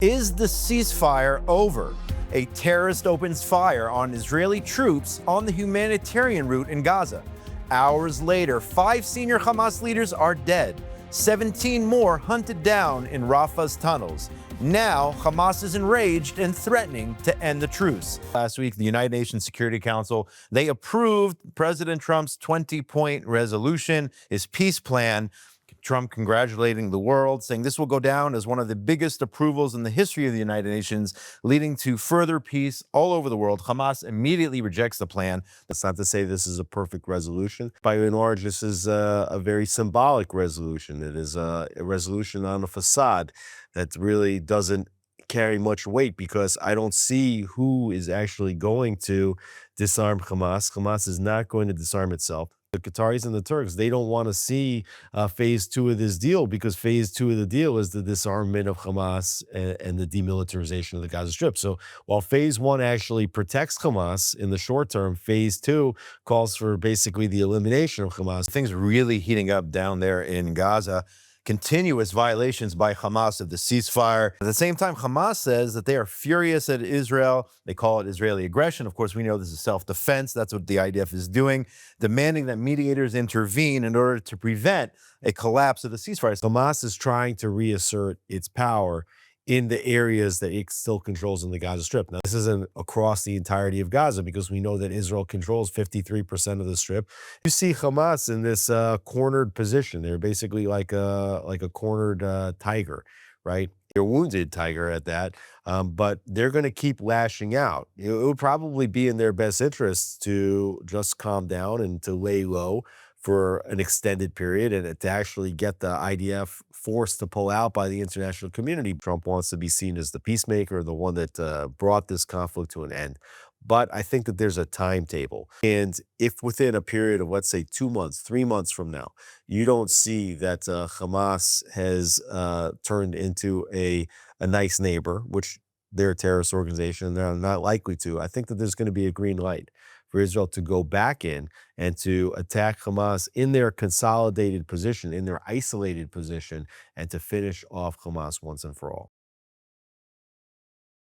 Is the ceasefire over? A terrorist opens fire on Israeli troops on the humanitarian route in Gaza. Hours later, 5 senior Hamas leaders are dead. 17 more hunted down in Rafah's tunnels. Now, Hamas is enraged and threatening to end the truce. Last week, the United Nations Security Council, they approved President Trump's 20-point resolution, his peace plan. Trump congratulating the world, saying this will go down as one of the biggest approvals in the history of the United Nations, leading to further peace all over the world. Hamas immediately rejects the plan. That's not to say this is a perfect resolution. By and large, this is a very symbolic resolution. It is a resolution on a facade that really doesn't carry much weight because I don't see who is actually going to disarm Hamas. Hamas is not going to disarm itself. The Qataris and the Turks, they don't want to see phase two of this deal because phase two of the deal is the disarmament of Hamas and the demilitarization of the Gaza Strip. So while phase one actually protects Hamas in the short term, phase two calls for basically the elimination of Hamas. Things really heating up down there in Gaza. Continuous violations by Hamas of the ceasefire. At the same time, Hamas says that they are furious at Israel. They call it Israeli aggression. Of course, we know this is self-defense. That's what the IDF is doing, demanding that mediators intervene in order to prevent a collapse of the ceasefire. Hamas is trying to reassert its power in the areas that it still controls in the Gaza Strip. Now, this isn't across the entirety of Gaza because we know that Israel controls 53% of the Strip. You see Hamas in this cornered position. They're basically like a cornered tiger, right? They're a wounded tiger at that, but they're going to keep lashing out. It would probably be in their best interest to just calm down and to lay low for an extended period and to actually get the IDF forced to pull out by the international community. Trump wants to be seen as the peacemaker, the one that brought this conflict to an end. But I think that there's a timetable. And if within a period of, let's say, 2 months, 3 months from now, you don't see that Hamas has turned into a nice neighbor, which they're a terrorist organization and they're not likely to, I think that there's going to be a green light for Israel to go back in and to attack Hamas in their consolidated position, in their isolated position, and to finish off Hamas once and for all.